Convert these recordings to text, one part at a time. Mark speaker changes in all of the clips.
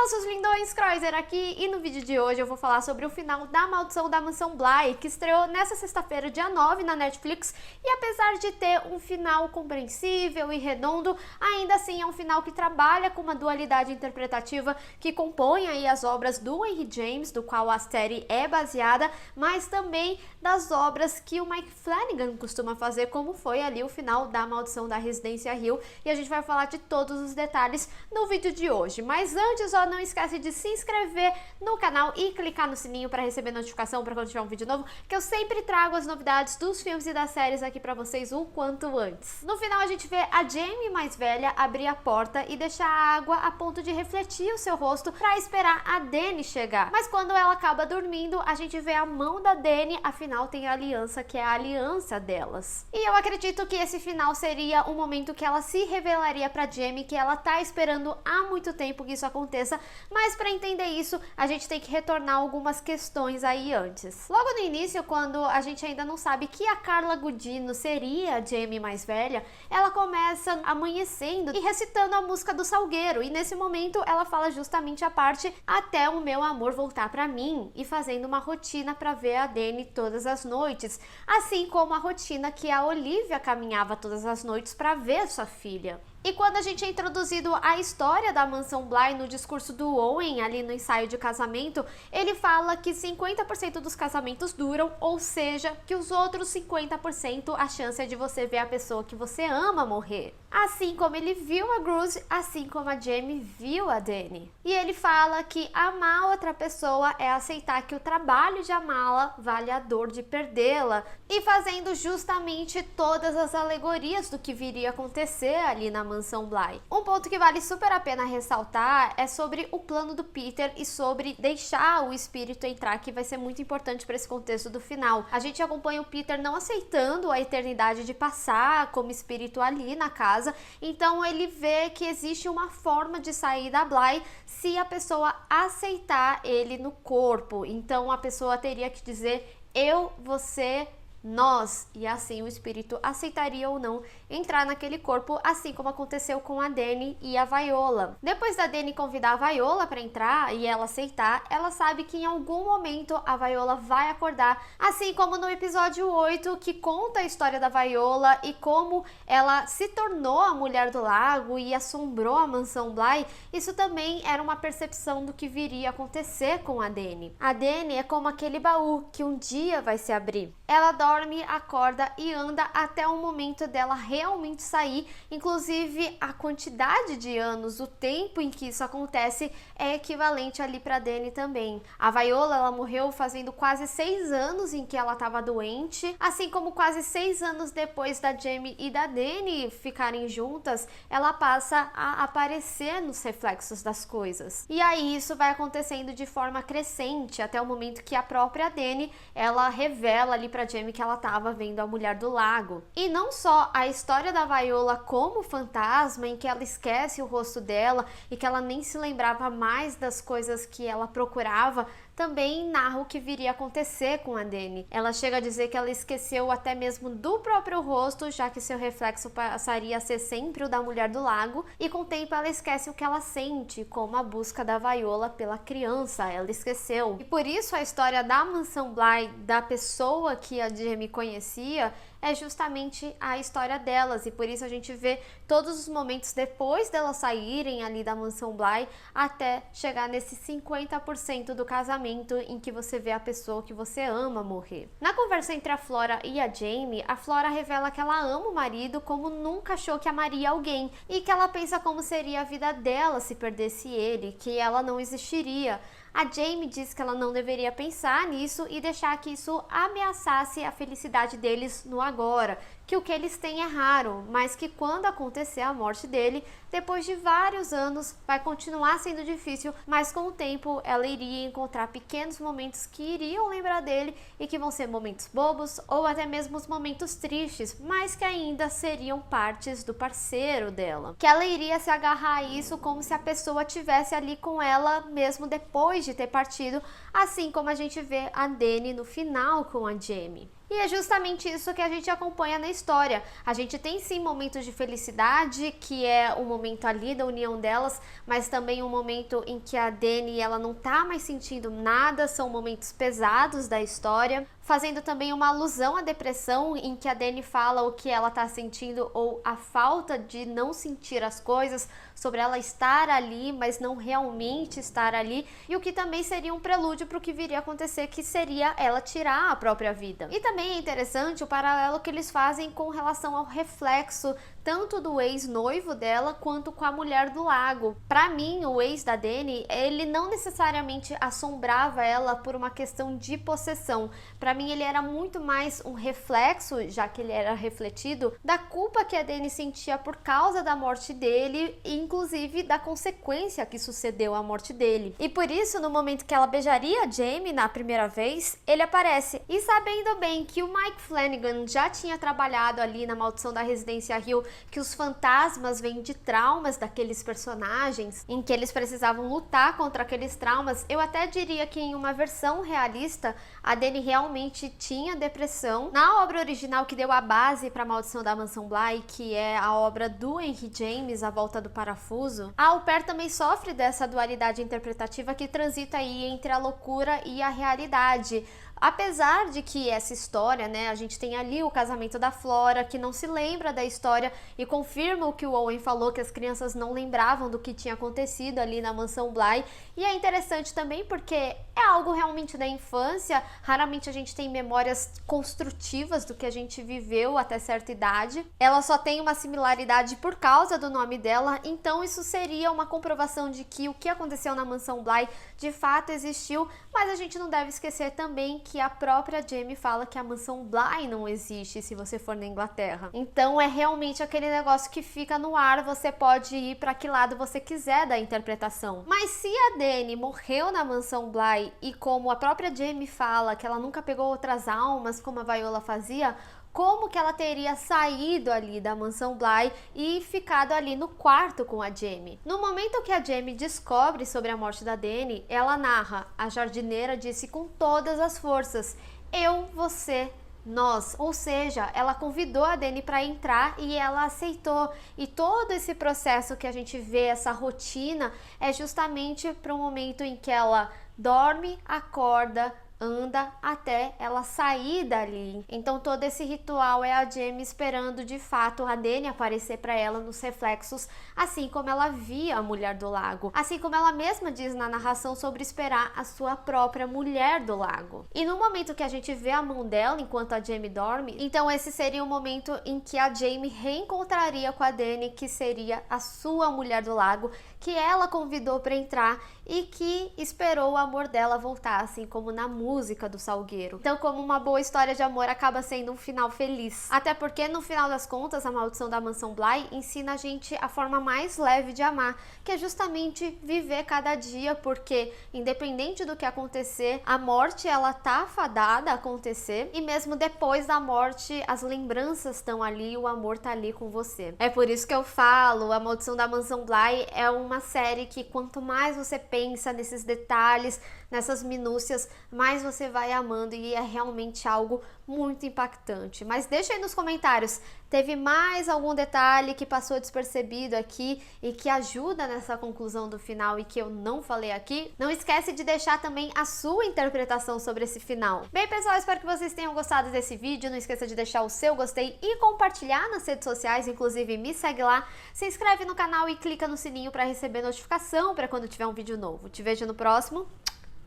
Speaker 1: Olá, seus lindões, Croiser aqui, e no vídeo de hoje eu vou falar sobre o final da Maldição da Mansão Bly, que estreou nessa sexta-feira, dia 9, na Netflix, e apesar de ter um final compreensível e redondo, ainda assim é um final que trabalha com uma dualidade interpretativa que compõe aí as obras do Henry James, do qual a série é baseada, mas também das obras que o Mike Flanagan costuma fazer, como foi ali o final da Maldição da Residência Hill, e a gente vai falar de todos os detalhes no vídeo de hoje. Mas antes, ó, não esquece de se inscrever no canal e clicar no sininho para receber notificação para quando tiver um vídeo novo, que eu sempre trago as novidades dos filmes e das séries aqui para vocês o quanto antes. No final a gente vê a Jamie mais velha abrir a porta e deixar a água a ponto de refletir o seu rosto para esperar a Dany chegar. Mas quando ela acaba dormindo, a gente vê a mão da Dany, afinal tem a aliança que é a aliança delas. E eu acredito que esse final seria o momento que ela se revelaria para Jamie que ela tá esperando há muito tempo que isso aconteça, mas para entender isso, a gente tem que retornar algumas questões aí antes. Logo no início, quando a gente ainda não sabe que a Carla Gugino seria a Jamie mais velha, ela começa amanhecendo e recitando a música do Salgueiro, e nesse momento ela fala justamente a parte "Até o meu amor voltar para mim", e fazendo uma rotina para ver a Dany todas as noites, assim como a rotina que a Olivia caminhava todas as noites para ver sua filha. E quando a gente é introduzido à história da Mansão Bly no discurso do Owen, ali no ensaio de casamento, ele fala que 50% dos casamentos duram, ou seja, que os outros 50% a chance é de você ver a pessoa que você ama morrer. Assim como ele viu a Bruce, assim como a Jamie viu a Dany. E ele fala que amar outra pessoa é aceitar que o trabalho de amá-la vale a dor de perdê-la, e fazendo justamente todas as alegorias do que viria a acontecer ali na Mansão Bly. Um ponto que vale super a pena ressaltar é sobre o plano do Peter e sobre deixar o espírito entrar, que vai ser muito importante para esse contexto do final. A gente acompanha o Peter não aceitando a eternidade de passar como espírito ali na casa, então ele vê que existe uma forma de sair da Bly se a pessoa aceitar ele no corpo. Então a pessoa teria que dizer eu, você, nós, e assim o espírito aceitaria ou não entrar naquele corpo, assim como aconteceu com a Dany e a Viola. Depois da Dany convidar a Viola para entrar e ela aceitar, ela sabe que em algum momento a Viola vai acordar, assim como no episódio 8, que conta a história da Viola e como ela se tornou a Mulher do Lago e assombrou a Mansão Bly. Isso também era uma percepção do que viria a acontecer com a Dany. A Dany é como aquele baú que um dia vai se abrir. Ela dorme, acorda e anda até o momento dela realmente sair. Inclusive, a quantidade de anos, o tempo em que isso acontece é equivalente ali para Dany também. A Viola, ela morreu fazendo quase 6 anos em que ela estava doente, assim como quase 6 anos depois da Jamie e da Dany ficarem juntas, ela passa a aparecer nos reflexos das coisas. E aí isso vai acontecendo de forma crescente até o momento que a própria Dany, ela revela ali pra Jamie que ela tava vendo a Mulher do Lago. E não só a história da Viola como fantasma, em que ela esquece o rosto dela e que ela nem se lembrava mais das coisas que ela procurava, também narra o que viria a acontecer com a Dany. Ela chega a dizer que ela esqueceu até mesmo do próprio rosto, já que seu reflexo passaria a ser sempre o da Mulher do Lago, e com o tempo ela esquece o que ela sente, como a busca da Viola pela criança, ela esqueceu. E por isso a história da Mansão Bly, da pessoa que a Jamie conhecia, é justamente a história delas, e por isso a gente vê todos os momentos depois delas saírem ali da Mansão Bly até chegar nesse 50% do casamento em que você vê a pessoa que você ama morrer. Na conversa entre a Flora e a Jamie, a Flora revela que ela ama o marido como nunca achou que amaria alguém, e que ela pensa como seria a vida dela se perdesse ele, que ela não existiria. A Jamie diz que ela não deveria pensar nisso e deixar que isso ameaçasse a felicidade deles no agora, que o que eles têm é raro, mas que quando acontecer a morte dele, depois de vários anos, vai continuar sendo difícil, mas com o tempo ela iria encontrar pequenos momentos que iriam lembrar dele e que vão ser momentos bobos ou até mesmo os momentos tristes, mas que ainda seriam partes do parceiro dela. Que ela iria se agarrar a isso como se a pessoa tivesse ali com ela mesmo depois de ter partido, assim como a gente vê a Dany no final com a Jamie. E é justamente isso que a gente acompanha na história. A gente tem sim momentos de felicidade, que é o momento ali da união delas, mas também um momento em que a Dani, ela não tá mais sentindo nada, são momentos pesados da história, fazendo também uma alusão à depressão, em que a Dani fala o que ela tá sentindo ou a falta de não sentir as coisas, sobre ela estar ali, mas não realmente estar ali, e o que também seria um prelúdio para o que viria a acontecer, que seria ela tirar a própria vida. E também é interessante o paralelo que eles fazem com relação ao reflexo tanto do ex-noivo dela quanto com a mulher do lago. Para mim, o ex da Dani, ele não necessariamente assombrava ela por uma questão de possessão. Para mim, ele era muito mais um reflexo, já que ele era refletido, da culpa que a Dani sentia por causa da morte dele e inclusive da consequência que sucedeu à morte dele. E por isso, no momento que ela beijaria a Jamie na primeira vez, ele aparece. E sabendo bem que o Mike Flanagan já tinha trabalhado ali na Maldição da Residência Hill, que os fantasmas vêm de traumas daqueles personagens, em que eles precisavam lutar contra aqueles traumas, eu até diria que em uma versão realista, a Dani realmente tinha depressão. Na obra original que deu a base para a Maldição da Mansão Bly, que é a obra do Henry James, A Volta do Parafuso, a Au Pair também sofre dessa dualidade interpretativa que transita aí entre a loucura e a realidade. Apesar de que essa história, né, a gente tem ali o casamento da Flora, que não se lembra da história e confirma o que o Owen falou, que as crianças não lembravam do que tinha acontecido ali na Mansão Bly. E é interessante também porque é algo realmente da infância, raramente a gente tem memórias construtivas do que a gente viveu até certa idade. Ela só tem uma similaridade por causa do nome dela, então isso seria uma comprovação de que o que aconteceu na Mansão Bly de fato existiu, mas a gente não deve esquecer também que a própria Jamie fala que a Mansão Bly não existe se você for na Inglaterra. Então é realmente aquele negócio que fica no ar, você pode ir para que lado você quiser da interpretação. Mas se a Dani morreu na Mansão Bly e como a própria Jamie fala que ela nunca pegou outras almas como a Viola fazia, como que ela teria saído ali da Mansão Bly e ficado ali no quarto com a Jamie? No momento que a Jamie descobre sobre a morte da Dani, ela narra: a jardineira disse com todas as forças, eu, você, nós. Ou seja, ela convidou a Dani para entrar e ela aceitou. E todo esse processo que a gente vê, essa rotina, é justamente para o momento em que ela dorme, acorda, anda até ela sair dali. Então todo esse ritual é a Jamie esperando de fato a Dani aparecer para ela nos reflexos, assim como ela via a mulher do lago, assim como ela mesma diz na narração sobre esperar a sua própria mulher do lago. E no momento que a gente vê a mão dela enquanto a Jamie dorme, então esse seria o momento em que a Jamie reencontraria com a Dani, que seria a sua mulher do lago, que ela convidou para entrar e que esperou o amor dela voltar, assim como na música do Salgueiro. Então, como uma boa história de amor, acaba sendo um final feliz. Até porque, no final das contas, a Maldição da Mansão Bly ensina a gente a forma mais leve de amar, que é justamente viver cada dia, porque independente do que acontecer, a morte, ela tá fadada a acontecer, e mesmo depois da morte, as lembranças estão ali, o amor tá ali com você. É por isso que eu falo, a Maldição da Mansão Bly é uma série que quanto mais você pensa nesses detalhes, nessas minúcias, mais você vai amando, e é realmente algo muito impactante. Mas deixa aí nos comentários, teve mais algum detalhe que passou despercebido aqui e que ajuda nessa conclusão do final e que eu não falei aqui? Não esquece de deixar também a sua interpretação sobre esse final. Bem, pessoal, espero que vocês tenham gostado desse vídeo. Não esqueça de deixar o seu gostei e compartilhar nas redes sociais, inclusive me segue lá, se inscreve no canal e clica no sininho para receber notificação para quando tiver um vídeo novo. Te vejo no próximo.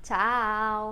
Speaker 1: Tchau!